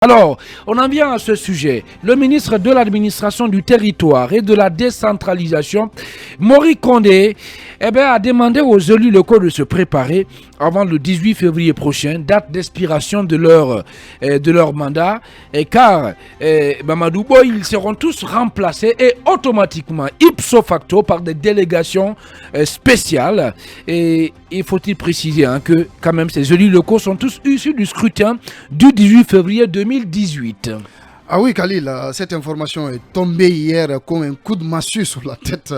Alors, on en vient à ce sujet. Le ministre de l'administration du territoire et de la décentralisation, Mori Kondé, a demandé aux élus locaux de se préparer avant le 18 février prochain, date d'expiration de leur mandat, car Mamadou Boy, ils seront tous remplacés et automatiquement, ipso facto, par des délégations spéciales. Et il faut-il préciser que quand même ces élus locaux sont tous issus du scrutin du 18 février 2018. Ah oui, Khalil, cette information est tombée hier comme un coup de massue sur la tête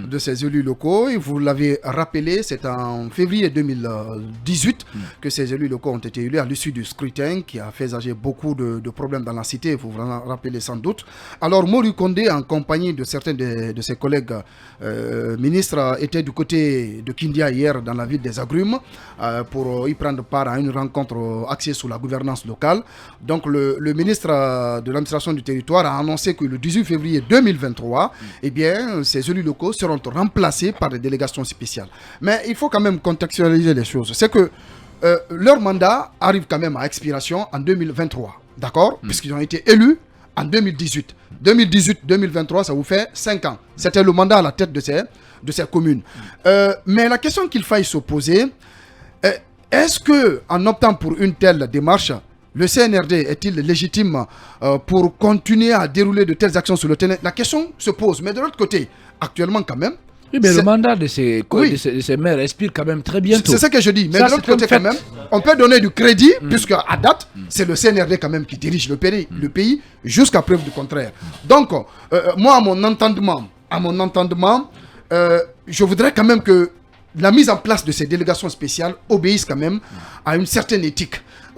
de ces élus locaux. Et vous l'avez rappelé, c'est en février 2018 que ces élus locaux ont été élus à l'issue du scrutin qui a fait émerger beaucoup de problèmes dans la cité, vous vous en rappelez sans doute. Alors, Mori Kondé, en compagnie de certains de ses collègues ministres, était du côté de Kindia hier dans la ville des Agrumes pour y prendre part à une rencontre axée sur la gouvernance locale. Donc, le ministre de l'administration du territoire a annoncé que le 18 février 2023, ces élus locaux seront remplacés par des délégations spéciales. Mais il faut quand même contextualiser les choses. C'est que leur mandat arrive quand même à expiration en 2023, d'accord? Puisqu'ils ont été élus en 2018. 2018-2023, ça vous fait 5 ans. C'était le mandat à la tête de ces communes. Mais la question qu'il faille se poser, est-ce qu'en optant pour une telle démarche, le CNRD est-il légitime pour continuer à dérouler de telles actions sur le terrain? La question se pose. Mais de l'autre côté, actuellement quand même... Oui, mais le mandat de ces maires expire quand même très bientôt. C'est ce que je dis. Mais de l'autre côté quand même, on peut donner du crédit, puisque à date, c'est le CNRD quand même qui dirige le pays jusqu'à preuve du contraire. Donc, moi, à mon entendement, je voudrais quand même que la mise en place de ces délégations spéciales obéisse quand même à une certaine éthique.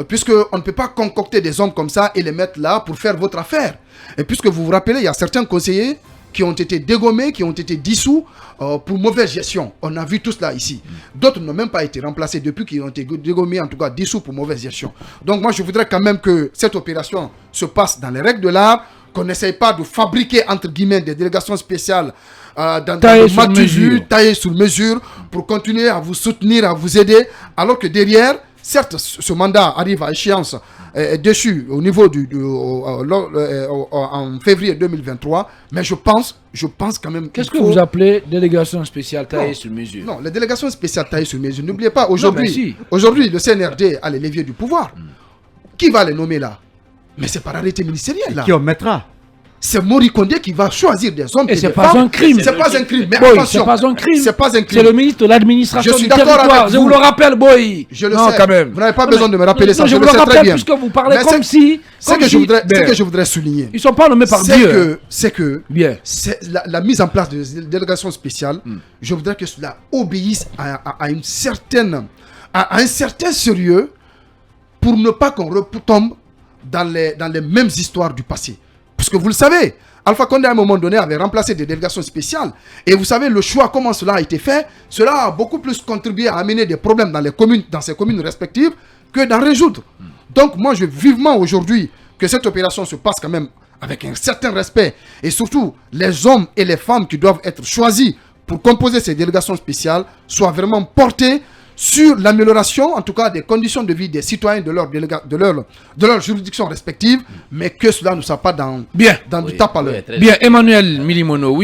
Puisqu'on ne peut pas concocter des hommes comme ça et les mettre là pour faire votre affaire. Et puisque vous vous rappelez, il y a certains conseillers qui ont été dégommés, qui ont été dissous pour mauvaise gestion. On a vu tout cela ici. D'autres n'ont même pas été remplacés depuis qu'ils ont été dégommés, en tout cas dissous pour mauvaise gestion. Donc moi, je voudrais quand même que cette opération se passe dans les règles de l'art, qu'on n'essaye pas de fabriquer, entre guillemets, des délégations spéciales taillées sur mesure pour continuer à vous soutenir, à vous aider, alors que derrière, certes, ce mandat arrive à échéance déchu au niveau en février 2023, mais je pense quand même... Qu'est-ce que vous appelez délégation spéciale taillée sur mesure? Non, les délégations spéciales taillées sur mesure, n'oubliez pas, aujourd'hui, le CNRD a les leviers du pouvoir. Qui va les nommer là? Mais c'est par arrêté ministériel là. Qui on mettra? C'est Mori Kondé qui va choisir des hommes et c'est pas un crime. C'est pas un crime. Mais attention, c'est pas un crime. C'est le ministre de l'administration du territoire. Je vous le rappelle, Boy. Je le sais. Quand même. Vous n'avez pas besoin de me rappeler ça. Je vous le rappelle puisque vous parlez comme si. Ce que je voudrais souligner. Ils sont pas nommés par Dieu. C'est que la mise en place de délégations spéciales, je voudrais que cela obéisse à un certain sérieux pour ne pas qu'on retombe dans les mêmes histoires du passé. Parce que vous le savez, Alpha Condé à un moment donné avait remplacé des délégations spéciales. Et vous savez, le choix, comment cela a été fait, cela a beaucoup plus contribué à amener des problèmes dans ces communes respectives que d'en résoudre. Donc moi, je veux vivement aujourd'hui que cette opération se passe quand même avec un certain respect. Et surtout, les hommes et les femmes qui doivent être choisis pour composer ces délégations spéciales soient vraiment portés sur l'amélioration, en tout cas, des conditions de vie des citoyens de leur juridiction respective, mais que cela ne soit pas dans du tape à l'heure. Bien, Emmanuel Milimono,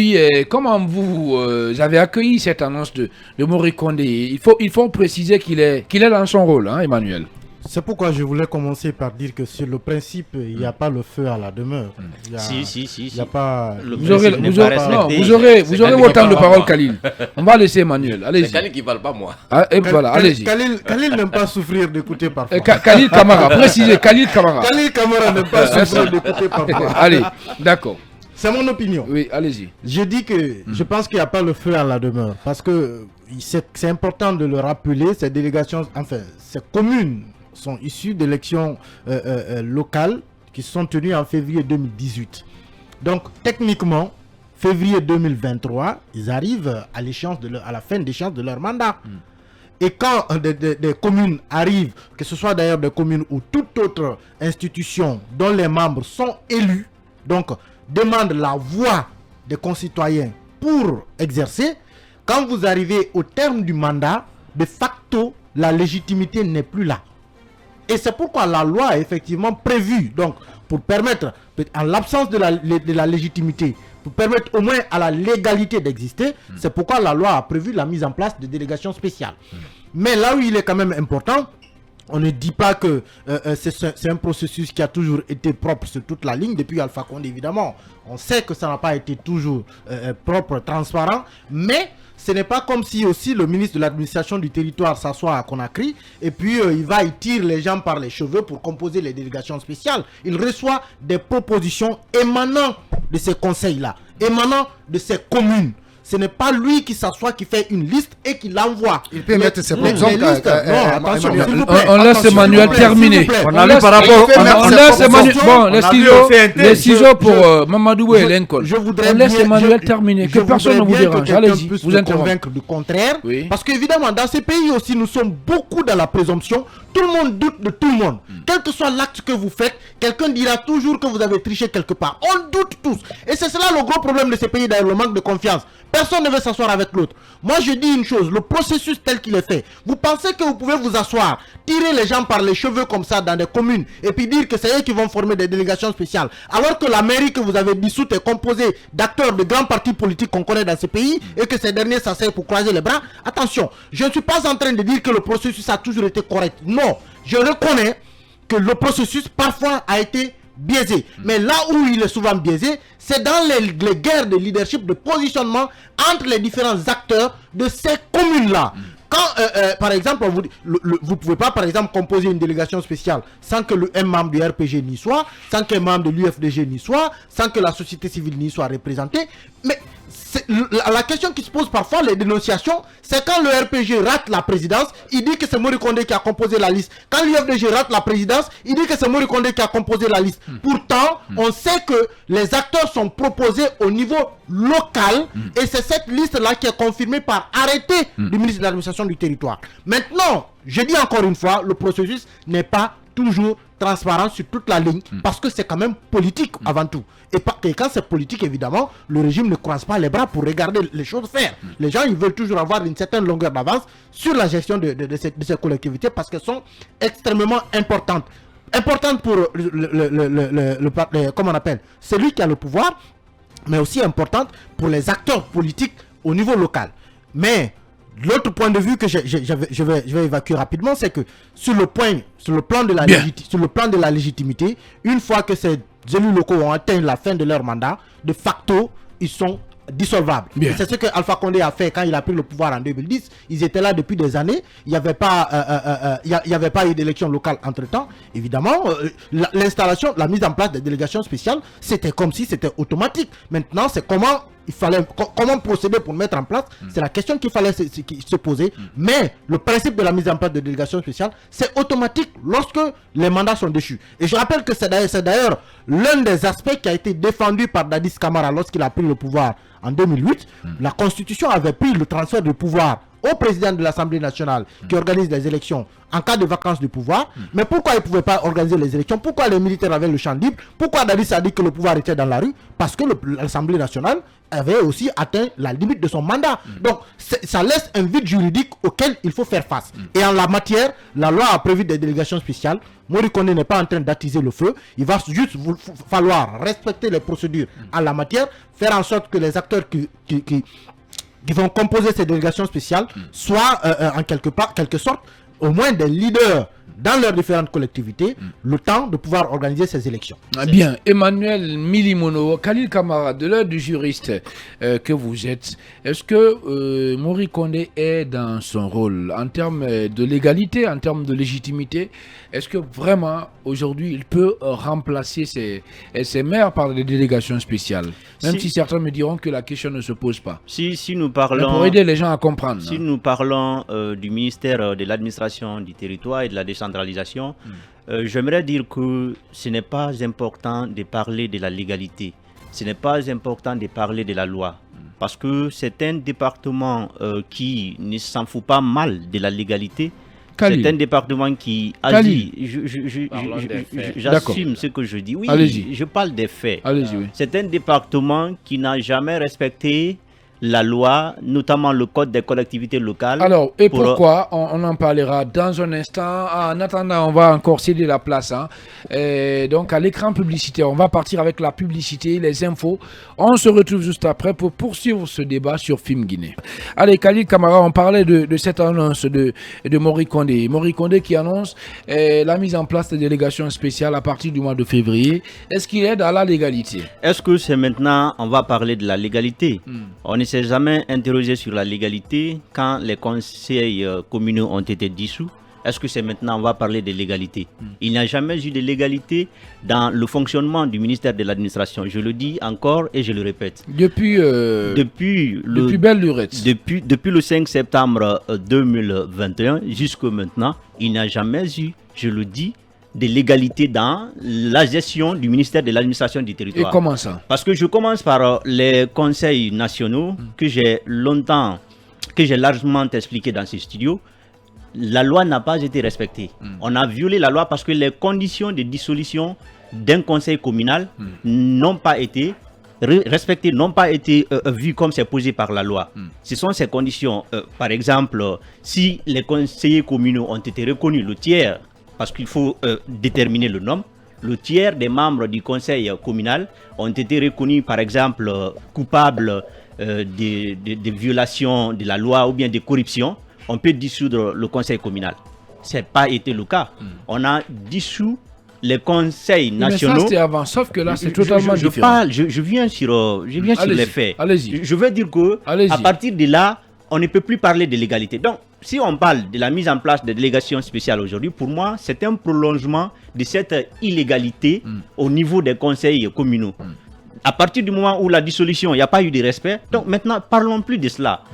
comment vous avez accueilli cette annonce de Mori Kondé? Il faut préciser qu'il est dans son rôle, Emmanuel. C'est pourquoi je voulais commencer par dire que sur le principe, il n'y a pas le feu à la demeure. Il n'y a pas... Vous aurez votre temps de parole, Khalil. On va laisser Emmanuel. Allez-y. C'est Khalil qui ne parle pas, moi. Voilà, allez-y. Khalil n'aime pas souffrir d'écouter parfois. Khalil Kamara, précisez, Khalil Kamara. Khalil Kamara n'aime pas souffrir d'écouter parfois. Allez, d'accord. C'est mon opinion. Oui, allez-y. Je dis que je pense qu'il n'y a pas le feu à la demeure. Parce que c'est important de le rappeler, ces délégations, enfin, ces communes sont issus d'élections locales qui sont tenues en février 2018. Donc, techniquement, février 2023, ils arrivent à la fin d'échéance de leur mandat. Et quand des communes arrivent, que ce soit d'ailleurs des communes ou toute autre institution dont les membres sont élus, donc demandent la voix des concitoyens pour exercer, quand vous arrivez au terme du mandat, de facto, la légitimité n'est plus là. Et c'est pourquoi la loi a effectivement prévu, donc pour permettre, en l'absence de la légitimité, pour permettre au moins à la légalité d'exister, c'est pourquoi la loi a prévu la mise en place de délégations spéciales. Mais là où il est quand même important, on ne dit pas que c'est un processus qui a toujours été propre sur toute la ligne, depuis Alpha Condé évidemment. On sait que ça n'a pas été toujours propre, transparent, mais ce n'est pas comme si aussi le ministre de l'administration du territoire s'assoit à Conakry et puis il tire les gens par les cheveux pour composer les délégations spéciales. Il reçoit des propositions émanant de ces conseils-là, émanant de ces communes. Ce n'est pas lui qui s'assoit, qui fait une liste et qui l'envoie. Il peut mettre ses propres hommes. Non, attention, s'il vous plaît. On laisse Emmanuel terminer. On laisse Emmanuel. Bon, les ciseaux pour Mamadou et Lincoln. On laisse Emmanuel terminer. Que personne ne vous dérange. Allez-y, vous interrompez. Convaincre du contraire. Parce qu'évidemment, dans ces pays aussi, nous sommes beaucoup dans la présomption. Tout le monde doute de tout le monde. Quel que soit l'acte que vous faites, quelqu'un dira toujours que vous avez triché quelque part. On doute tous. Et c'est cela le gros problème de ces pays, d'ailleurs, le manque de confiance. Personne ne veut s'asseoir avec l'autre. Moi, je dis une chose, le processus tel qu'il est fait, vous pensez que vous pouvez vous asseoir, tirer les gens par les cheveux comme ça dans des communes, et puis dire que c'est eux qui vont former des délégations spéciales, alors que la mairie que vous avez dissoute est composée d'acteurs de grands partis politiques qu'on connaît dans ces pays, et que ces derniers s'asseyent pour croiser les bras. Attention, je ne suis pas en train de dire que le processus a toujours été correct. Non, je reconnais que le processus parfois a été biaisé. Mais là où il est souvent biaisé, c'est dans les guerres de leadership, de positionnement entre les différents acteurs de ces communes-là. Quand, par exemple, vous pouvez pas, par exemple, composer une délégation spéciale sans que un membre du RPG n'y soit, sans qu'un membre de l'UFDG n'y soit, sans que la société civile n'y soit représentée. Mais la question qui se pose parfois, les dénonciations, c'est quand le RPG rate la présidence, il dit que c'est Mori Kondé qui a composé la liste. Quand l'UFDG rate la présidence, il dit que c'est Mori Kondé qui a composé la liste. Pourtant, on sait que les acteurs sont proposés au niveau local et c'est cette liste-là qui est confirmée par arrêté du ministre de l'administration du territoire. Maintenant, je dis encore une fois, le processus n'est pas toujours transparent sur toute la ligne parce que c'est quand même politique avant tout. Et quand c'est politique, évidemment, le régime ne croise pas les bras pour regarder les choses faire. Les gens, ils veulent toujours avoir une certaine longueur d'avance sur la gestion de ces collectivités parce qu'elles sont extrêmement importantes. Importantes pour comment on appelle, celui qui a le pouvoir, mais aussi importantes pour les acteurs politiques au niveau local. Mais l'autre point de vue que je vais évacuer rapidement, c'est que sur le plan de la légitimité, une fois que ces élus locaux ont atteint la fin de leur mandat, de facto, ils sont dissolvables. C'est ce que Alpha Condé a fait quand il a pris le pouvoir en 2010. Ils étaient là depuis des années. Il n'y avait pas eu d'élection locale entre-temps. Évidemment, l'installation, la mise en place des délégations spéciales, c'était comme si c'était automatique. Maintenant, c'est comment procéder pour mettre en place. C'est la question qu'il fallait se poser. Mais le principe de la mise en place de délégations spéciales, c'est automatique lorsque les mandats sont déchus. Et je rappelle que c'est d'ailleurs l'un des aspects qui a été défendu par Dadis Camara lorsqu'il a pris le pouvoir en 2008. La Constitution avait pris le transfert de pouvoir au président de l'Assemblée nationale qui organise les élections en cas de vacances de pouvoir. Mais pourquoi il ne pouvait pas organiser les élections? Pourquoi les militaires avaient le champ libre? Pourquoi Dadis a dit que le pouvoir était dans la rue? Parce que l'Assemblée nationale avait aussi atteint la limite de son mandat. Donc ça laisse un vide juridique auquel il faut faire face. Et en la matière, la loi a prévu des délégations spéciales. Mori Kondé n'est pas en train d'attiser le feu. Il va juste falloir respecter les procédures en la matière, faire en sorte que les acteurs qui vont composer ces délégations spéciales soient en quelque sorte au moins des leaders dans leurs différentes collectivités, le temps de pouvoir organiser ces élections. Bien, Emmanuel Milimono, Khalil Kamara, de l'heure du juriste que vous êtes, est-ce que Mori Kondé est dans son rôle en termes de légalité, en termes de légitimité? Est-ce que vraiment, aujourd'hui, il peut remplacer ses maires par des délégations spéciales? Même si certains me diront que la question ne se pose pas. Si nous parlons... Mais pour aider les gens à comprendre. Si nous parlons du ministère de l'administration du territoire et de la décentralisation, j'aimerais dire que ce n'est pas important de parler de la légalité. Ce n'est pas important de parler de la loi. Parce que c'est un département qui ne s'en fout pas mal de la légalité. C'est un département qui agit. J'assume ce que je dis. Oui, je parle des faits. C'est un département qui n'a jamais respecté la loi, notamment le code des collectivités locales. Alors, et pourquoi on en parlera dans un instant. En attendant, on va encore céder la place. Donc, à l'écran publicitaire, on va partir avec la publicité, les infos. On se retrouve juste après pour poursuivre ce débat sur Film Guinée. Allez, Khalil Camara, on parlait de cette annonce de Mori Kondé. Mori Kondé qui annonce la mise en place de délégations spéciales à partir du mois de février. Est-ce qu'il est dans la légalité? Est-ce que c'est maintenant, on va parler de la légalité? On ne s'est jamais interrogé sur la légalité quand les conseils communaux ont été dissous. Est-ce que c'est maintenant, on va parler de légalité? Il n'y a jamais eu de légalité dans le fonctionnement du ministère de l'administration. Je le dis encore et je le répète. Depuis belle lurette. Depuis le 5 septembre 2021 jusqu'à maintenant, il n'y a jamais eu, je le dis, de l'égalité dans la gestion du ministère de l'administration du territoire. Et comment ça? Parce que je commence par les conseils nationaux que j'ai largement expliqué dans ces studios. La loi n'a pas été respectée. On a violé la loi parce que les conditions de dissolution d'un conseil communal n'ont pas été respectées, n'ont pas été vues comme c'est posé par la loi. Ce sont ces conditions. Par exemple, si les conseillers communaux ont été reconnus, le tiers, parce qu'il faut déterminer le nombre, le tiers des membres du conseil communal ont été reconnus, par exemple, coupables de violations de la loi ou bien de corruption. On peut dissoudre le conseil communal. Ce n'a pas été le cas. On a dissous les conseils nationaux. Mais ça, c'était avant, sauf que là, c'est totalement différent. Je viens sur les faits. Allez-y. Je veux dire qu'à partir de là, on ne peut plus parler de légalité. Donc, si on parle de la mise en place de délégations spéciales aujourd'hui, pour moi, c'est un prolongement de cette illégalité au niveau des conseils communaux. À partir du moment où la dissolution, il n'y a pas eu de respect, donc maintenant, parlons plus de cela.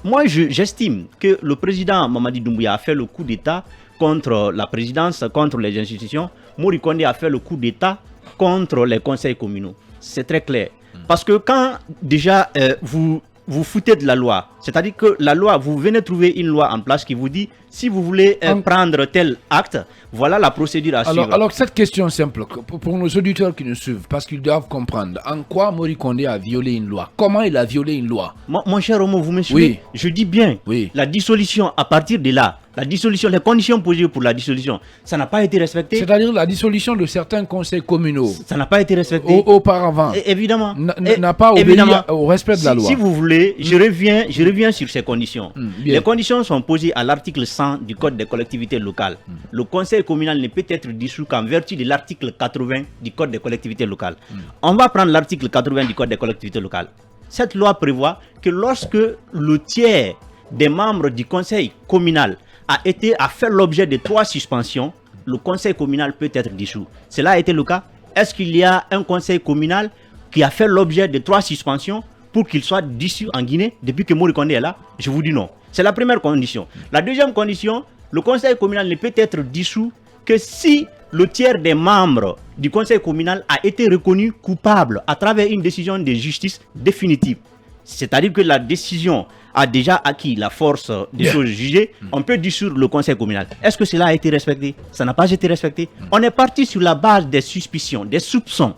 Moi, j'estime que le président Mamadi Doumbouya a fait le coup d'État contre la présidence, contre les institutions. Mori Kondé a fait le coup d'État contre les conseils communaux. C'est très clair. Parce que quand déjà vous foutez de la loi, c'est-à-dire que la loi, vous venez trouver une loi en place qui vous dit si vous voulez prendre tel acte, voilà la procédure à suivre. Alors cette question simple, pour nos auditeurs qui nous suivent, parce qu'ils doivent comprendre, en quoi Mori Kondé a violé une loi? Comment il a violé une loi? Mon cher Homo, vous me suivez? Oui. Je dis bien, la dissolution, à partir de là, la dissolution, les conditions posées pour la dissolution, ça n'a pas été respecté. C'est-à-dire la dissolution de certains conseils communaux. Ça n'a pas été respecté. Auparavant. Évidemment. N'a pas obéi au respect de la loi. Si vous voulez, je reviens sur ces conditions. Les conditions sont posées à l'article 100 du Code des collectivités locales. Le conseil communal ne peut être dissous qu'en vertu de l'article 80 du Code des collectivités locales. On va prendre l'article 80 du Code des collectivités locales. Cette loi prévoit que lorsque le tiers des membres du conseil communal a fait l'objet de 3 suspensions, le conseil communal peut être dissous. Cela a été le cas. Est-ce qu'il y a un conseil communal qui a fait l'objet de 3 suspensions pour qu'il soit dissous en Guinée depuis que Mori Kondé est là? Je vous dis non. C'est la première condition. La deuxième condition, le conseil communal ne peut être dissous que si le tiers des membres du conseil communal a été reconnu coupable à travers une décision de justice définitive. C'est-à-dire que la décision a déjà acquis la force des choses jugées, on peut dissoudre le conseil communal. Est-ce que cela a été respecté? Ça n'a pas été respecté. On est parti sur la base des suspicions, des soupçons,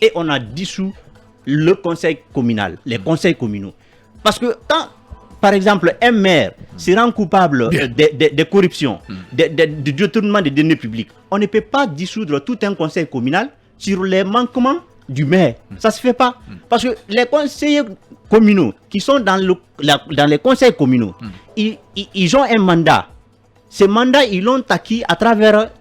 et on a dissous le conseil communal, les conseils communaux. Parce que quand, par exemple, un maire se rend coupable de corruption, de détournement des deniers publics, on ne peut pas dissoudre tout un conseil communal sur les manquements du maire. Ça ne se fait pas. Parce que les conseillers communaux qui sont dans les conseils communaux, ils ont un mandat. Ce mandat, ils l'ont acquis à travers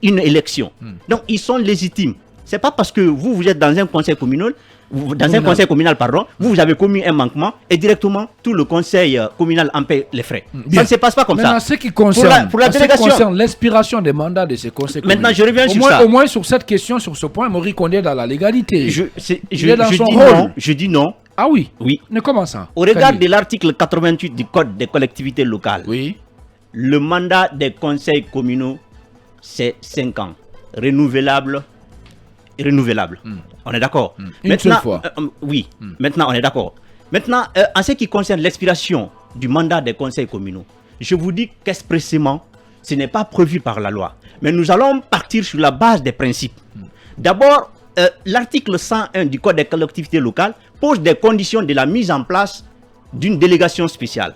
une élection. Donc, ils sont légitimes. Ce n'est pas parce que vous êtes dans un conseil communal, vous avez commis un manquement et directement tout le conseil communal en paie les frais. Ça ne se passe pas comme ça. Ce qui concerne l'expiration des mandats de ces conseils communaux. Maintenant, je reviens sur ça. Au moins sur cette question, sur ce point, Mori Kondé est dans la légalité. Je dis non. Ah oui? Oui. Mais comment ça? Au regard de l'article 88 du Code des collectivités locales, le mandat des conseils communaux, c'est 5 ans. Renouvelable. On est d'accord. Une seule fois. Oui. Maintenant, on est d'accord. Maintenant, en ce qui concerne l'expiration du mandat des conseils communaux, je vous dis qu'expressément, ce n'est pas prévu par la loi. Mais nous allons partir sur la base des principes. D'abord, l'article 101 du Code des collectivités locales pose des conditions de la mise en place d'une délégation spéciale.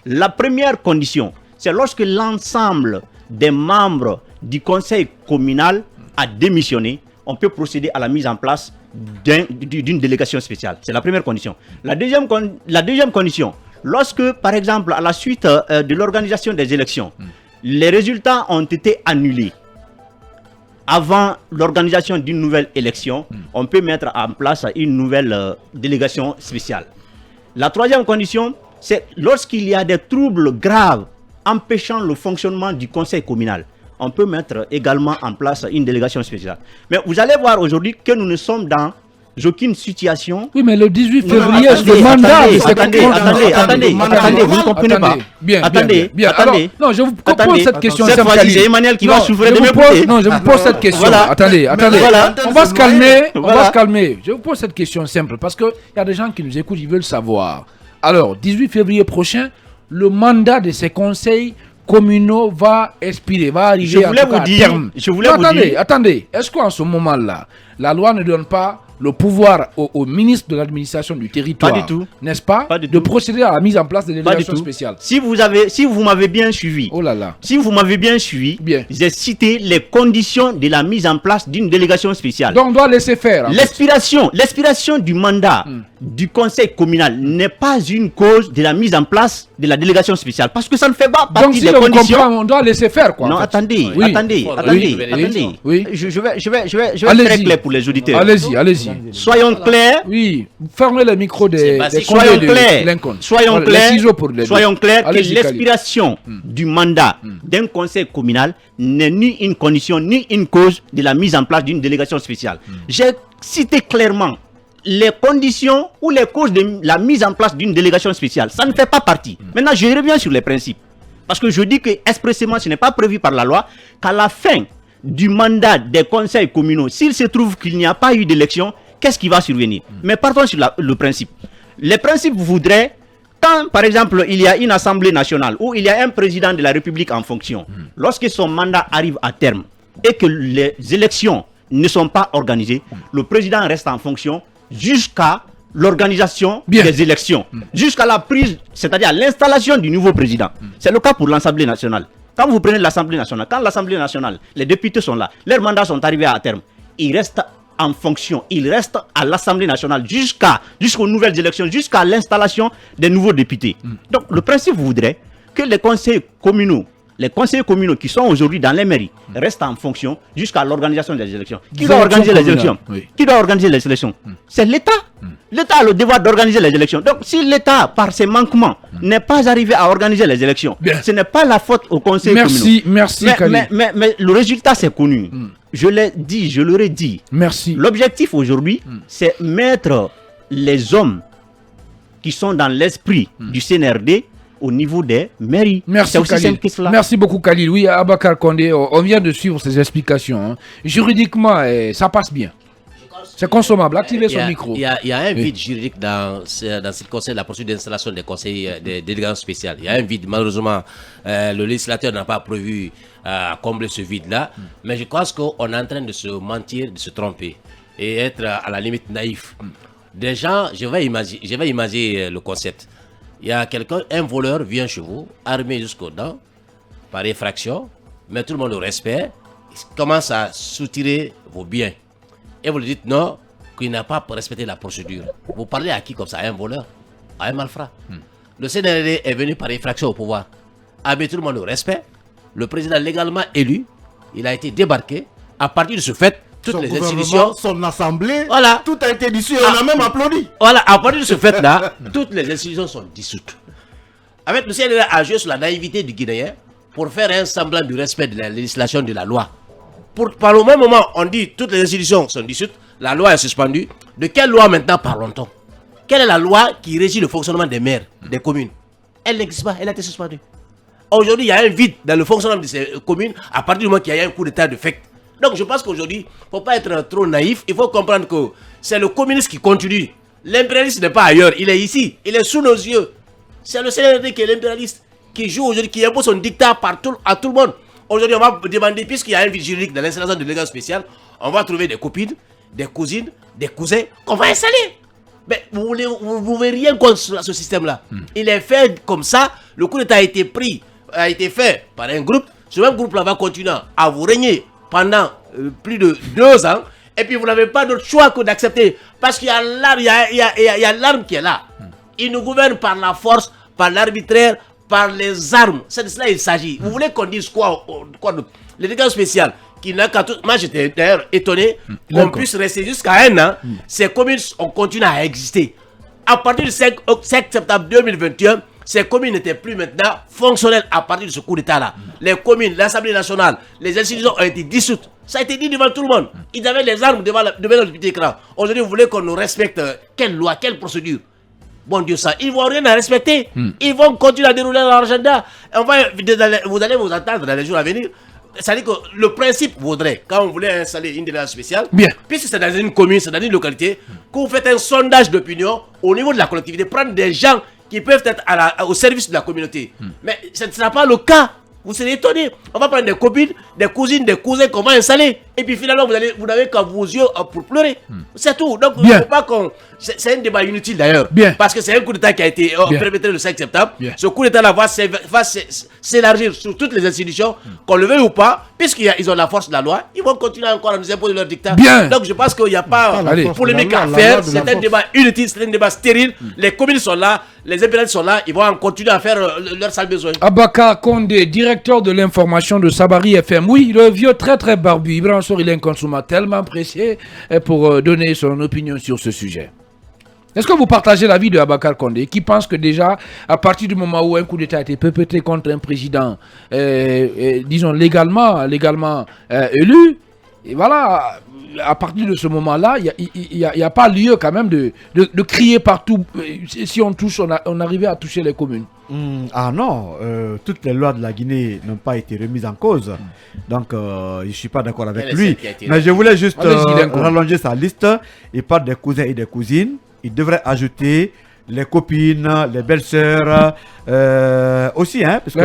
La première condition, c'est lorsque l'ensemble des membres du conseil communal a démissionné, on peut procéder à la mise en place d'une délégation spéciale. C'est la première condition. La deuxième condition, lorsque, par exemple, à la suite de l'organisation des élections, les résultats ont été annulés avant l'organisation d'une nouvelle élection, on peut mettre en place une nouvelle délégation spéciale. La troisième condition, c'est lorsqu'il y a des troubles graves empêchant le fonctionnement du conseil communal, on peut mettre également en place une délégation spéciale. Mais vous allez voir aujourd'hui que nous ne sommes dans aucune situation. Oui, mais le 18 février, c'est le mandat. Attendez, vous ne comprenez pas. Bien. Attendez. Alors, non, je vous pose cette question. Cette fois-ci, c'est Emmanuel qui va souffrir de m'écouter. Non, je vous pose cette question. Voilà. Attendez. Voilà. On va se calmer. On va se calmer. Je vous pose cette question simple parce qu'il y a des gens qui nous écoutent, ils veulent savoir. Alors, 18 février prochain, le mandat de ces conseils communaux va expirer, va arriver à terme. Attendez. Est-ce qu'en ce moment-là, la loi ne donne pas le pouvoir au ministre de l'administration du territoire, pas du tout, n'est-ce pas, de procéder à la mise en place des délégations spéciales? Si vous m'avez bien suivi, si vous m'avez bien suivi, j'ai cité les conditions de la mise en place d'une délégation spéciale. Donc on doit laisser faire. L'expiration du mandat du conseil communal n'est pas une cause de la mise en place de la délégation spéciale, parce que ça ne fait pas partie des conditions. On doit laisser faire quoi. Non, attendez. Oui. Je vais être très clair pour les auditeurs. Allez-y. Soyons clairs. Oui, fermez le micro des Soyons clairs que l'expiration du mandat d'un conseil communal n'est ni une condition ni une cause de la mise en place d'une délégation spéciale. J'ai cité clairement les conditions ou les causes de la mise en place d'une délégation spéciale. Ça ne fait pas partie. Maintenant, je reviens sur les principes. Parce que je dis que expressément, ce n'est pas prévu par la loi qu'à la fin du mandat des conseils communaux, s'il se trouve qu'il n'y a pas eu d'élection, qu'est-ce qui va survenir? Mais partons sur le principe. Les principes voudraient, quand par exemple il y a une assemblée nationale ou il y a un président de la République en fonction, lorsque son mandat arrive à terme et que les élections ne sont pas organisées, le président reste en fonction jusqu'à l'organisation des élections, jusqu'à la prise, c'est-à-dire l'installation du nouveau président. C'est le cas pour l'Assemblée nationale. Quand vous prenez l'Assemblée nationale, quand l'Assemblée nationale, les députés sont là, leurs mandats sont arrivés à terme, ils restent en fonction, ils restent à l'Assemblée nationale jusqu'aux nouvelles élections, jusqu'à l'installation des nouveaux députés. Donc le principe voudrait que les conseils communaux qui sont aujourd'hui dans les mairies restent en fonction jusqu'à l'organisation des élections. Qui doit organiser les élections? Qui doit organiser les élections? C'est l'État. L'État a le devoir d'organiser les élections. Donc si l'État, par ses manquements, n'est pas arrivé à organiser les élections, ce n'est pas la faute au conseil communal. Merci, mais le résultat, c'est connu. Je l'ai dit, je l'aurais dit. Merci. L'objectif aujourd'hui, c'est mettre les hommes qui sont dans l'esprit du CNRD au niveau des mairies. Merci beaucoup Khalil. Oui, Abakar Condé, on vient de suivre ces explications. Juridiquement, ça passe bien. C'est consommable. Activez son micro. Il y a un vide juridique dans ce qui concerne la procédure d'installation des conseils des délégations spéciales. Il y a un vide. Malheureusement, le législateur n'a pas prévu à combler ce vide-là. Mais je pense qu'on est en train de se mentir, de se tromper et être à la limite naïf. Des gens, je vais imaginer le concept. Il y a un voleur vient chez vous, armé jusqu'aux dents, par effraction, mais tout le monde le respecte, il commence à soutirer vos biens. Et vous lui dites non, qu'il n'a pas respecté la procédure. Vous parlez à qui comme ça? À un voleur? À un malfrat? Le CNRD est venu par effraction au pouvoir. Mais tout le monde le respecte. Le président légalement élu, il a été débarqué. À partir de ce fait, toutes les institutions, son assemblée, voilà, tout a été dissous et on a même applaudi. Voilà, à partir de ce fait-là, toutes les institutions sont dissoutes. Avec le CNRD a joué sur la naïveté du Guinéen pour faire un semblant du respect de la législation de la loi. Par le même moment, on dit toutes les institutions sont dissoutes, la loi est suspendue. De quelle loi maintenant parlons-on? Quelle est la loi qui régit le fonctionnement des maires, des communes? Elle n'existe pas, elle a été suspendue. Aujourd'hui, il y a un vide dans le fonctionnement de ces communes à partir du moment qu'il y a un coup d'état de fait. Donc je pense qu'aujourd'hui, il ne faut pas être trop naïf. Il faut comprendre que c'est le communiste qui continue. L'impérialiste n'est pas ailleurs, il est ici, il est sous nos yeux. C'est le CNRD qui est l'impérialiste, qui joue aujourd'hui, qui impose son dictat à tout le monde. Aujourd'hui, on va demander, puisqu'il y a un vide juridique dans l'installation de délégation spéciale, on va trouver des copines, des cousines, des cousins qu'on va installer. Mais vous n'avez rien contre ce système-là. Il est fait comme ça. Le coup d'État a été fait par un groupe. Ce même groupe-là va continuer à vous régner pendant plus de 2 ans. Et puis vous n'avez pas d'autre choix que d'accepter. Parce qu'il y a l'arme, il y a l'arme qui est là. Il nous gouverne par la force, par l'arbitraire, par les armes. C'est de cela qu'il s'agit. Vous voulez qu'on dise quoi les dégâts spéciaux qui n'a qu'à tout... Moi j'étais d'ailleurs étonné qu'on puisse rester jusqu'à 1 an. Ces communes ont continué à exister. À partir du 5 septembre 2021, ces communes n'étaient plus maintenant fonctionnelles à partir de ce coup d'État-là. Les communes, l'Assemblée nationale, les institutions ont été dissoutes. Ça a été dit devant tout le monde. Ils avaient les armes devant le petit écran. Aujourd'hui, vous voulez qu'on nous respecte quelle loi, quelle procédure? Bon Dieu, ça, ils vont rien à respecter. Ils vont continuer à dérouler leur agenda. Vous allez vous attendre dans les jours à venir. C'est-à-dire que le principe vaudrait, quand on voulait installer une délégation spéciale, puisque c'est dans une commune, c'est dans une localité, que vous faites un sondage d'opinion au niveau de la collectivité, prendre des gens qui peuvent être au service de la communauté. Mais ce ne sera pas le cas. Vous serez étonnés. On va prendre des copines, des cousines, des cousins qu'on va installer. Et puis finalement, vous n'avez qu'à vos yeux pour pleurer. C'est tout. Donc, il ne faut pas qu'on... C'est un débat inutile d'ailleurs. Parce que c'est un coup d'État qui a été perpétré le 5 septembre. Ce coup d'État-là va s'élargir sur toutes les institutions, qu'on le veuille ou pas, puisqu'ils ont la force de la loi, ils vont continuer encore à nous imposer leur dictat. Donc, je pense qu'il n'y a pas polémique à faire. C'est un débat inutile, c'est un débat stérile. Les communes sont là, les impérialistes sont là, ils vont continuer à faire leur sale besoin. Abakar Condé, directeur de l'information de Sabari FM. Oui, le vieux très très barbu, Ibrahim Sor, il est un consommateur tellement pressé pour donner son opinion sur ce sujet. Est-ce que vous partagez l'avis de Abakar Condé, qui pense que déjà, à partir du moment où un coup d'État a été perpétré contre un président, disons légalement élu, et voilà, à partir de ce moment-là, il n'y a pas lieu quand même de crier partout. Si on arrivait à toucher les communes. Ah non, toutes les lois de la Guinée n'ont pas été remises en cause. Donc, je ne suis pas d'accord avec lui. Mais je voulais juste rallonger sa liste. Il parle des cousins et des cousines. Il devrait ajouter les copines, les belles-sœurs aussi. Hein, parce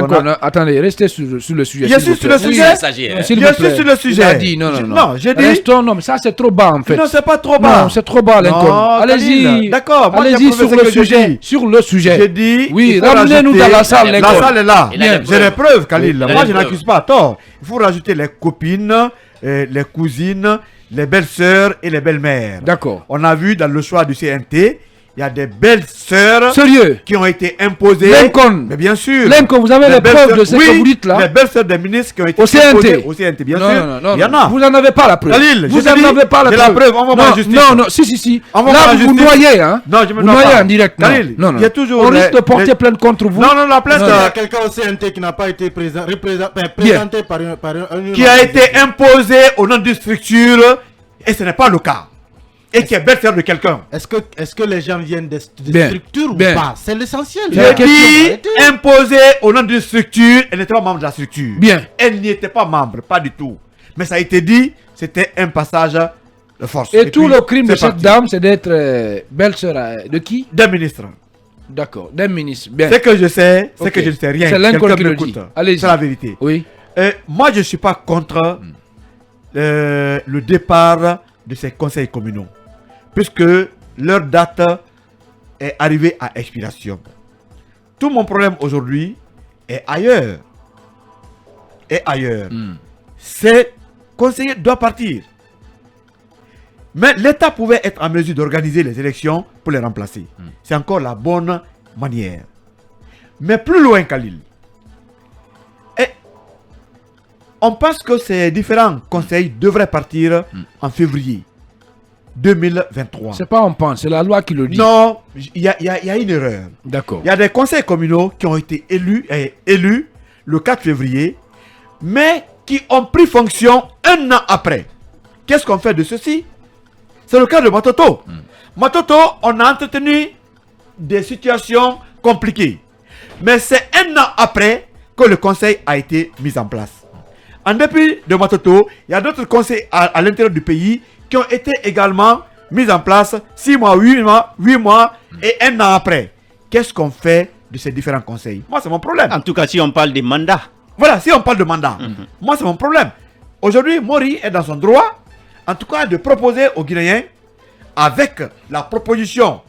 attendez, restez sur le sujet. Je suis sur le sujet. Je suis sur le sujet. Il a dit, non, j'ai dit. Restons, non, mais ça c'est trop bas en fait. Non, c'est pas trop bas. Non, c'est trop bas, Lincoln. Allez-y. D'accord, allez-y sur le sujet. Sur le sujet. J'ai dit. Oui, ramenez-nous dans la salle, Lincoln. La salle est là. J'ai les preuves, Khalil. Moi, je n'accuse pas à tort. Il faut rajouter les copines, les cousines, les belles-sœurs et les belles-mères. D'accord. On a vu dans le choix du CNT. Il y a des belles sœurs qui ont été imposées. Lincoln. Mais bien sûr. Lincoln, vous avez les preuves de ce que vous dites là. Les belles sœurs des ministres qui ont été imposées au CNT, bien sûr. Il y en a. Vous n'en avez pas la preuve. Khalil, vous n'en avez pas la preuve. J'ai la preuve, on va voir la justice. Non, si. On va là, vous noyez, hein. Non, je me vous noyez en direct. Khalil, non. Il y a toujours on risque de porter plainte contre vous. Non, la plainte. Il y a quelqu'un au CNT qui n'a pas été présenté par un qui a été imposé au nom d'une structure et ce n'est pas le cas. Et qui est belle-sœur de quelqu'un. Est-ce que les gens viennent des structures ou pas? C'est l'essentiel. J'ai dit imposé au nom d'une structure, elle n'était pas membre de la structure. Elle n'y était pas membre, pas du tout. Mais ça a été dit, c'était un passage de force. Et tout le crime de cette dame, c'est d'être belle-sœur de qui? D'un ministre. D'accord, d'un ministre. C'est que je sais, c'est que je ne sais rien. C'est Lincoln qui le dit. C'est la vérité. Oui. Moi, je ne suis pas contre le départ de ces conseils communaux, puisque leur date est arrivée à expiration. Tout mon problème aujourd'hui est ailleurs. Ces conseillers doivent partir. Mais l'État pouvait être en mesure d'organiser les élections pour les remplacer. C'est encore la bonne manière. Mais plus loin, Khalil. On pense que ces différents conseils devraient partir en février 2023. C'est pas on pense, c'est la loi qui le dit. Non, il y a une erreur. D'accord. Il y a des conseils communaux qui ont été élus le 4 février, mais qui ont pris fonction un an après. Qu'est-ce qu'on fait de ceci? C'est le cas de Matoto. Matoto, on a entretenu des situations compliquées. Mais c'est un an après que le conseil a été mis en place. En dépit de Matoto, il y a d'autres conseils à l'intérieur du pays qui ont été également mis en place 6 mois, 8 mois et un an après. Qu'est-ce qu'on fait de ces différents conseils? Moi, c'est mon problème. En tout cas, si on parle des mandats. Voilà, si on parle de mandat, moi, c'est mon problème. Aujourd'hui, Mori est dans son droit, en tout cas, de proposer aux Guinéens, avec la proposition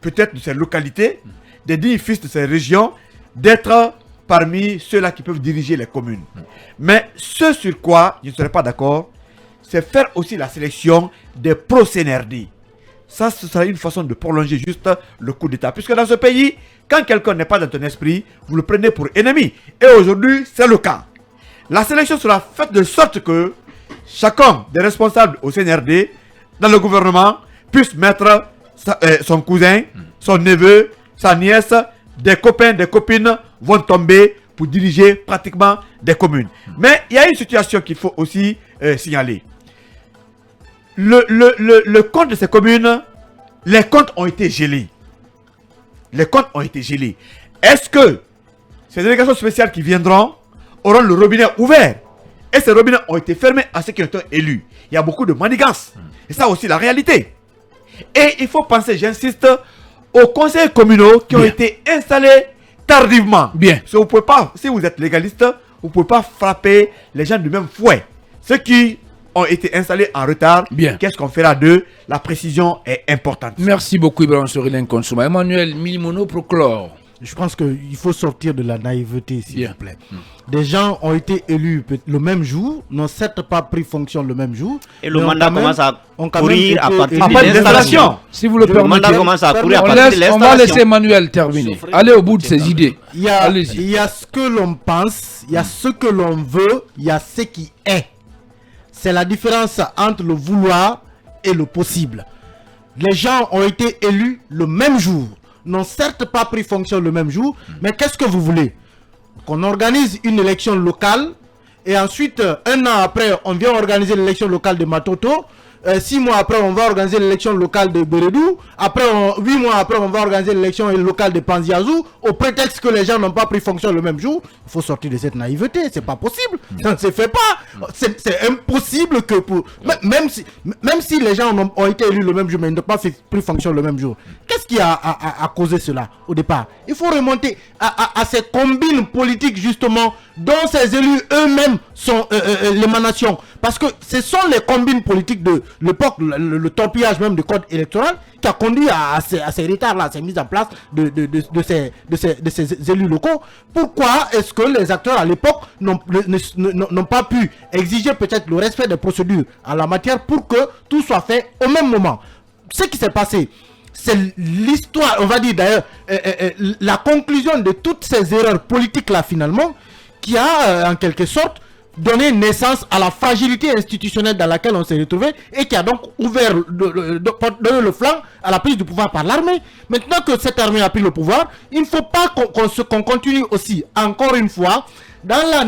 peut-être de ces localités, des dignes fils de ces régions, d'être parmi ceux-là qui peuvent diriger les communes. Mais ce sur quoi je ne serais pas d'accord, c'est faire aussi la sélection des pro-CNRD. Ça, ce sera une façon de prolonger juste le coup d'État. Puisque dans ce pays, quand quelqu'un n'est pas dans ton esprit, vous le prenez pour ennemi. Et aujourd'hui, c'est le cas. La sélection sera faite de sorte que chacun des responsables au CNRD, dans le gouvernement, puisse mettre son cousin, son neveu, sa nièce, des copains, des copines vont tomber pour diriger pratiquement des communes. Mais il y a une situation qu'il faut aussi signaler. Le compte de ces communes, les comptes ont été gelés. Les comptes ont été gelés. Est-ce que ces délégations spéciales qui viendront auront le robinet ouvert? Et ces robinets ont été fermés à ceux qui ont été élus. Il y a beaucoup de manigances. Et ça aussi la réalité. Et il faut penser, j'insiste, aux conseils communaux qui ont été installés tardivement. Bien. Si vous êtes légaliste, vous ne pouvez pas frapper les gens du même fouet. Ceux qui ont été installés en retard, qu'est-ce qu'on fera d'eux? La précision est importante. Merci beaucoup, Ibrahim Sorilin Konsouma. Emmanuel Milimono Proclore. Je pense qu'il faut sortir de la naïveté, s'il vous plaît. Des gens ont été élus le même jour, n'ont certes pas pris fonction le même jour. Et le mandat commence à courir à partir de l'installation. Si vous le permettez, le mandat commence à courir à partir de l'installation. On va laisser Emmanuel terminer. Allez au bout de ses idées. Il y a ce que l'on pense, il y a ce que l'on veut, il y a ce qui est. C'est la différence entre le vouloir et le possible. Les gens ont été élus le même jour, n'ont certes pas pris fonction le même jour, mais qu'est-ce que vous voulez? Qu'on organise une élection locale et ensuite, un an après, on vient organiser l'élection locale de Matoto. 6 mois après, on va organiser l'élection locale de Beredou. Après, 8 mois après, on va organiser l'élection locale de Panziazou. Au prétexte que les gens n'ont pas pris fonction le même jour. Il faut sortir de cette naïveté. C'est pas possible. Ça ne se fait pas. C'est impossible que pour... Même si les gens ont été élus le même jour, mais ils n'ont pas pris fonction le même jour. Qu'est-ce qui a causé cela au départ? Il faut remonter à ces combines politiques, justement, dont ces élus eux-mêmes sont l'émanation. Parce que ce sont les combines politiques de l'époque, le torpillage même du code électoral, qui a conduit à ces retards-là, à ces mises en place de ces élus locaux. Pourquoi est-ce que les acteurs à l'époque n'ont pas pu exiger peut-être le respect des procédures en la matière pour que tout soit fait au même moment? Ce qui s'est passé, c'est l'histoire, on va dire d'ailleurs, la conclusion de toutes ces erreurs politiques-là finalement, qui a en quelque sorte donné naissance à la fragilité institutionnelle dans laquelle on s'est retrouvé et qui a donc ouvert donné le flanc à la prise du pouvoir par l'armée. Maintenant que cette armée a pris le pouvoir, il ne faut pas qu'on continue aussi, encore une fois, dans la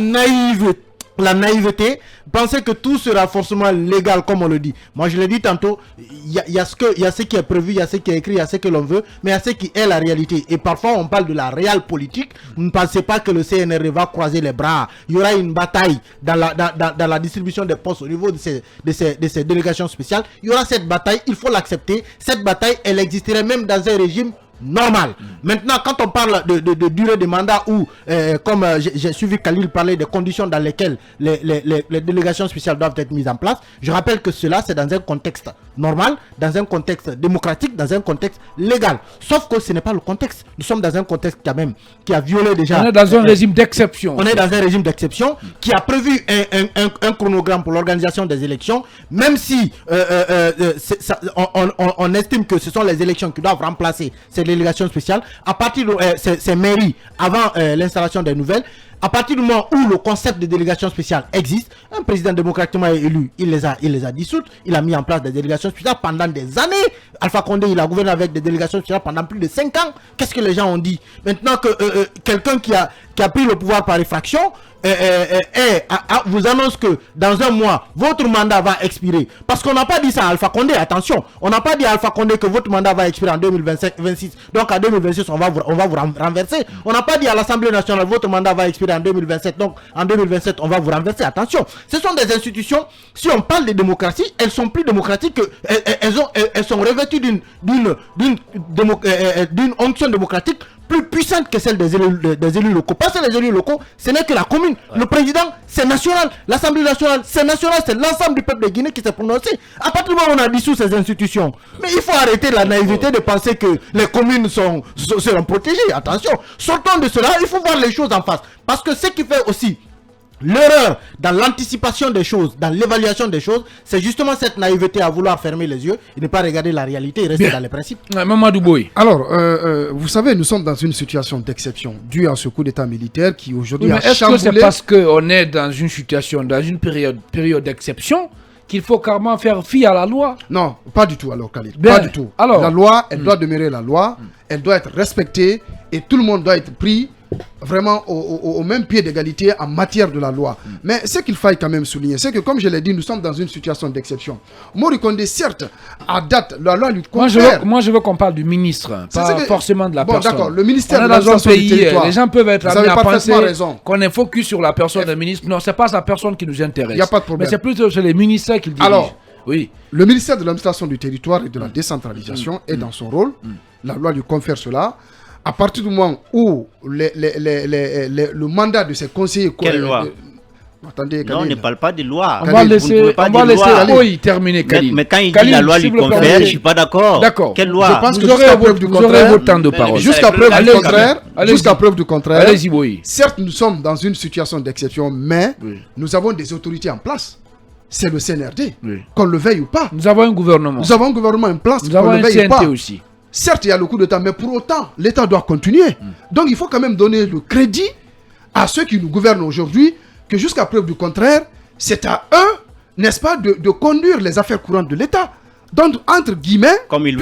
naïveté, penser que tout sera forcément légal comme on le dit. Moi je l'ai dit tantôt, il y a ce qui est prévu, il y a ce qui est écrit, il y a ce que l'on veut, mais il y a ce qui est la réalité. Et parfois on parle de la réelle politique. Ne pensez pas que le CNRD va croiser les bras. Il y aura une bataille dans la distribution des postes au niveau de ces délégations spéciales. Il y aura cette bataille, il faut l'accepter. Cette bataille, elle existerait même dans un régime normal. Maintenant, quand on parle de durée de mandat ou comme j'ai suivi Khalil parler des conditions dans lesquelles les délégations spéciales doivent être mises en place, je rappelle que cela c'est dans un contexte normal, dans un contexte démocratique, dans un contexte légal. Sauf que ce n'est pas le contexte. Nous sommes dans un contexte qui a violé déjà. On est dans un régime d'exception. On est dans un régime d'exception qui a prévu un chronogramme pour l'organisation des élections, même si on estime que ce sont les élections qui doivent remplacer ces délégations spéciales, à partir de ces mairies, avant l'installation des nouvelles, à partir du moment où le concept de délégation spéciale existe, un président démocratiquement élu, il les a dissoutes, il a mis en place des délégations spéciales pendant des années. Alpha Condé, il a gouverné avec des délégations spéciales pendant plus de 5 ans. Qu'est-ce que les gens ont dit? Maintenant que quelqu'un qui a pris le pouvoir par effraction, vous annonce que dans un mois, votre mandat va expirer. Parce qu'on n'a pas dit ça à Alpha Condé, attention. On n'a pas dit à Alpha Condé que votre mandat va expirer en 2025-26. Donc en 2026, on va vous renverser. On n'a pas dit à l'Assemblée nationale, votre mandat va expirer en 2027. Donc en 2027, on va vous renverser. Attention. Ce sont des institutions, si on parle de démocratie, elles sont plus démocratiques que... Elles sont revêtues d'une onction démocratique plus puissante que celle des élus locaux. Parce que les élus locaux, ce n'est que la commune. Le président, c'est national. L'Assemblée nationale, c'est national. C'est l'ensemble du peuple de Guinée qui s'est prononcé. À partir du moment où on a dissous ces institutions. Mais il faut arrêter la naïveté de penser que les communes seront protégées. Attention, sortons de cela, il faut voir les choses en face. Parce que ce qui fait aussi l'erreur dans l'anticipation des choses, dans l'évaluation des choses, c'est justement cette naïveté à vouloir fermer les yeux et ne pas regarder la réalité et rester dans les principes. Mamadou Boye. Alors, vous savez, nous sommes dans une situation d'exception due à ce coup d'état militaire qui aujourd'hui a est-ce chamboulé... que c'est parce qu'on est dans une situation, dans une période d'exception qu'il faut carrément faire fi à la loi? Non, pas du tout alors Khalid, Bien. pas du tout. Alors, la loi, elle doit demeurer la loi, elle doit être respectée et tout le monde doit être pris vraiment au même pied d'égalité en matière de la loi. Mais ce qu'il faille quand même souligner, c'est que comme je l'ai dit, nous sommes dans une situation d'exception. Mori Kondé, certes, à date, la loi lui confère... Moi, je veux qu'on parle du ministre, pas forcément de la personne. Bon, d'accord, le ministère on est de dans un l'administration du pays, territoire. les gens peuvent être amenés à penser raison. qu'on est focus sur la personne du ministre. Non, c'est pas sa personne qui nous intéresse. Il n'y a pas de problème. Mais c'est plutôt sur les ministères qu'il dirige. Alors, oui. Le ministère de l'administration du territoire et de la décentralisation est dans son rôle. La loi lui confère cela. À partir du moment où le mandat de ses conseillers... Quelle loi Attendez, non, on ne parle pas de loi. On va laisser Boye terminer, Khalid. Mais quand il dit la loi lui confère, je ne suis pas d'accord. D'accord. Quelle loi? Je pense que vous aurez votre temps de parole. Jusqu'à preuve du contraire, allez-y, Boye. certes, nous sommes dans une situation d'exception, mais nous avons des autorités en place. C'est le CNRD, qu'on le veuille ou pas. Nous avons un gouvernement. Nous avons un gouvernement en place, Nous avons un CNT aussi. Certes, il y a le coup d'État, mais pour autant, l'État doit continuer. Donc, il faut quand même donner le crédit à ceux qui nous gouvernent aujourd'hui, que jusqu'à preuve du contraire, c'est à eux, n'est-ce pas, de conduire les affaires courantes de l'État. Donc, entre guillemets, comme ils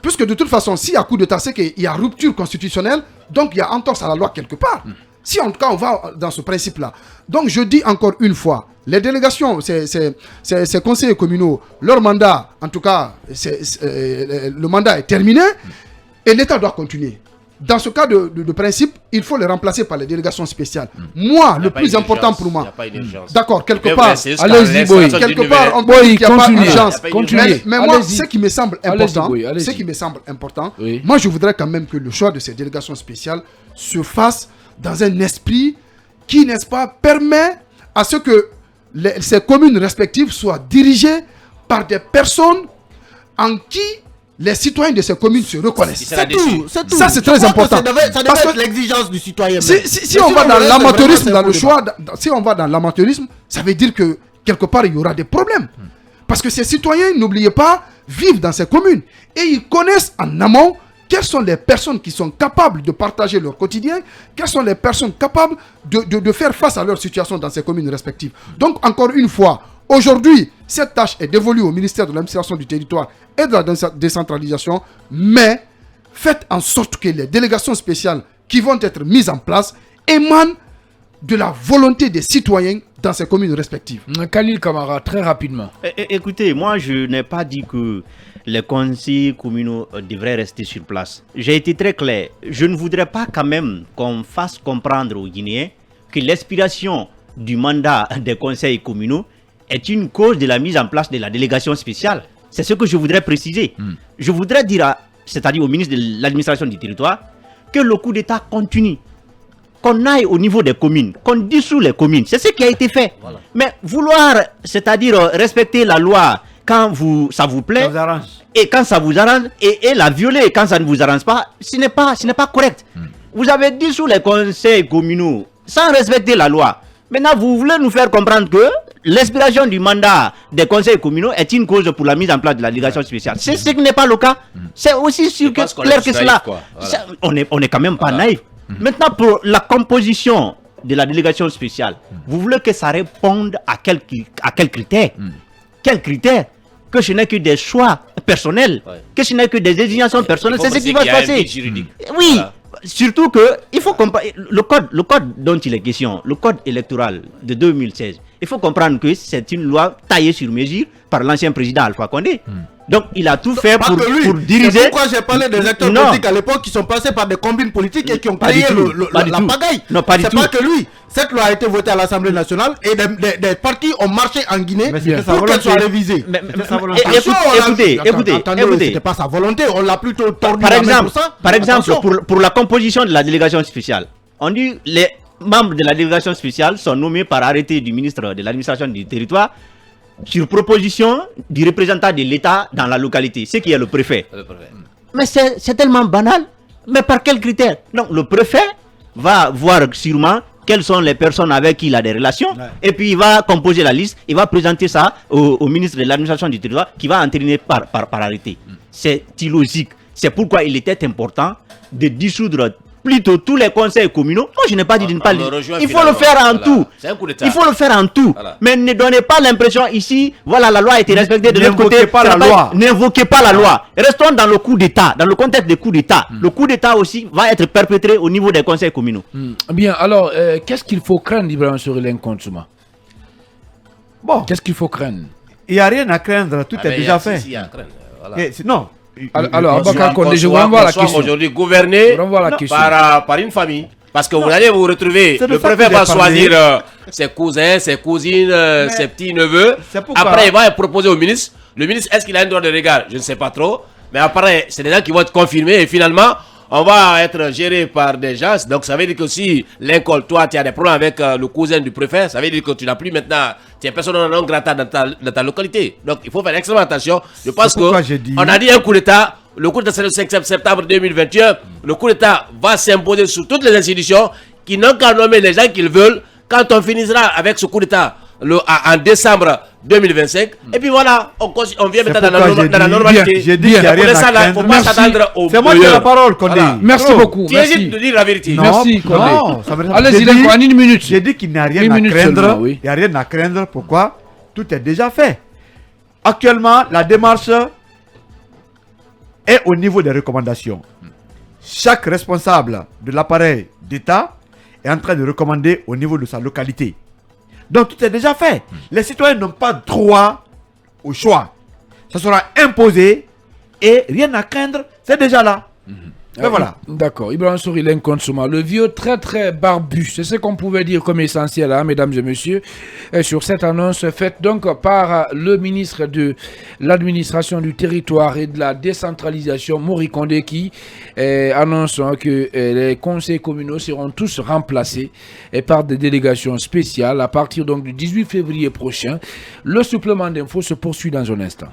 puisque de toute façon, s'il y a coup d'État, c'est qu'il y a rupture constitutionnelle, donc il y a entorse à la loi quelque part. Si en tout cas on va dans ce principe-là. Donc je dis encore une fois, les délégations, ces conseillers communaux, leur mandat, en tout cas, le mandat est terminé et l'État doit continuer. Dans ce cas de principe, il faut les remplacer par les délégations spéciales. Moi, le plus important pour moi, d'accord, quelque part, allez-y, Boye. Quelque part, on peut dire qu'il n'y a pas d'urgence. Continuez. Mais moi, ce qui me semble important, oui. moi je voudrais quand même que le choix de ces délégations spéciales se fasse dans un esprit qui, n'est-ce pas, permet à ce que ces communes respectives soient dirigées par des personnes en qui les citoyens de ces communes se reconnaissent. C'est tout. Ça, c'est très important. Ça devait être l'exigence du citoyen. Si on va dans l'amateurisme, dans le choix, si on va dans l'amateurisme, ça veut dire que quelque part, il y aura des problèmes. Parce que ces citoyens, n'oubliez pas, vivent dans ces communes. Et ils connaissent en amont quelles sont les personnes qui sont capables de partager leur quotidien, quelles sont les personnes capables de faire face à leur situation dans ces communes respectives. Donc, encore une fois, aujourd'hui, cette tâche est dévolue au ministère de l'administration du territoire et de la décentralisation, mais faites en sorte que les délégations spéciales qui vont être mises en place émanent de la volonté des citoyens dans ces communes respectives. Khalil Kamara, très rapidement. Écoutez, moi je n'ai pas dit que les conseils communaux devraient rester sur place. J'ai été très clair. Je ne voudrais pas quand même qu'on fasse comprendre aux Guinéens que l'expiration du mandat des conseils communaux est une cause de la mise en place de la délégation spéciale. C'est ce que je voudrais préciser. Je voudrais dire, c'est-à-dire au ministre de l'administration du territoire, que le coup d'État continue. Qu'on aille au niveau des communes, qu'on dissout les communes. C'est ce qui a été fait. Voilà. Mais vouloir, c'est-à-dire respecter la loi quand ça vous plaît, et quand ça vous arrange, et la violer quand ça ne vous arrange pas, ce n'est pas correct. Vous avez dissous les conseils communaux sans respecter la loi. Maintenant, vous voulez nous faire comprendre que l'expiration du mandat des conseils communaux est une cause pour la mise en place de la délégation spéciale. C'est ce qui n'est pas le cas. C'est aussi sûr clair que cela. Voilà. On est quand même pas naïf. Maintenant, pour la composition de la délégation spéciale, vous voulez que ça réponde à quel critère? Quel critère? Que ce n'est que des choix personnels, que ce n'est que des exigences personnelles. C'est ce qui va se passer. Oui, voilà. Surtout que il faut comparer le code dont il est question, le code électoral de 2016. Il faut comprendre que c'est une loi taillée sur mesure par l'ancien président Alpha Condé. Donc il a tout fait Pas pour que lui. diriger. C'est pourquoi j'ai parlé des acteurs Non. politiques à l'époque qui sont passés par des combines politiques et qui ont Pas créé du tout. Pas du la tout. pagaille. Non, pas du C'est tout. pas que lui. Cette loi a été votée à l'Assemblée nationale et des partis ont marché en Guinée Mais c'était sa pour qu'elle volonté. soit révisée. Mais sa volonté. Attendez, c'était pas sa volonté, on l'a plutôt tordu Par la main exemple, pour ça. par exemple Attention. pour la composition de la délégation spéciale, on dit les membres de la délégation spéciale sont nommés par arrêté du ministre de l'administration du territoire sur proposition du représentant de l'État dans la localité, ce qui est le préfet. Mais c'est tellement banal. Mais par quels critères? Donc le préfet va voir sûrement quelles sont les personnes avec qui il a des relations, et puis il va composer la liste, il va présenter ça au ministre de l'administration du territoire qui va entériner par arrêté. C'est illogique. C'est pourquoi il était important de dissoudre plutôt tous les conseils communaux. Moi, je n'ai pas dit de ne pas. Il faut le faire en tout. C'est un coup d'état. Il faut le faire en tout. Voilà. Mais ne donnez pas l'impression ici, voilà, la loi a été respectée de l'autre côté. N'invoquez pas la loi. N'invoquez pas la loi. Restons dans le coup d'État, dans le contexte des coups d'État. Le coup d'État aussi va être perpétré au niveau des conseils communaux. Bien, alors, qu'est-ce qu'il faut craindre, Ibrahim Sorilène Konsouma? Bon, Qu'est-ce qu'il faut craindre? il n'y a rien à craindre, tout Ah, mais est il y déjà a- fait. si, il y a à craindre, voilà. Non. Alors, Abakar Condé, je vous Qu'on renvoie la soit question. aujourd'hui gouverné Je renvoie la question. par une famille. Parce que vous allez vous retrouver, C'est de le ça que préfet j'ai va parlé. choisir ses cousins, ses cousines, ses petits-neveux. c'est pourquoi- Après, il va proposer au ministre. Le ministre, est-ce qu'il a un droit de regard? Je ne sais pas trop. Mais après, c'est des gens qui vont être confirmés et finalement, on va être géré par des gens. Donc, ça veut dire que si l'école, toi, tu as des problèmes avec le cousin du préfet, ça veut dire que tu n'as plus maintenant, tu es personne non grata dans ta localité. Donc, il faut faire extrêmement attention. Je pense C'est pourquoi j'ai dit- on a dit un coup d'État. Le coup d'État, c'est le 5 septembre 2021. Le coup d'État va s'imposer sur toutes les institutions qui n'ont qu'à nommer les gens qu'ils veulent. Quand on finira avec ce coup d'État en décembre 2025, et puis voilà, on vient maintenant dans pourquoi la j'ai normalité. dit- j'ai dit qu'il y a Pour rien ça, à là, faut craindre. pas Merci. s'attendre au C'est moi qui ai la meilleur. parole, Condé. Voilà. Merci Oh. beaucoup. Tu Merci. hésites de dire la vérité. Non, Merci, Condé. non, ça veut dire- Allez-y, j'ai Lenko, dit- en une minute. J'ai dit qu'il n'y a rien Une à minute craindre. seulement, oui. Il n'y a rien à craindre. Pourquoi? Tout est déjà fait. Actuellement, la démarche est au niveau des recommandations. Chaque responsable de l'appareil d'État est en train de recommander au niveau de sa localité. Donc tout est déjà fait. Les citoyens n'ont pas droit au choix. Ça sera imposé et rien à craindre, c'est déjà là. Ben voilà. D'accord. Ibrahim Sorilène Konsouma, le vieux très très barbu. C'est ce qu'on pouvait dire comme essentiel, hein, mesdames et messieurs, sur cette annonce faite donc par le ministre de l'administration du territoire et de la décentralisation, Mori Condé, qui annonce que les conseils communaux seront tous remplacés par des délégations spéciales à partir donc du 18 février prochain. Le supplément d'infos se poursuit dans un instant.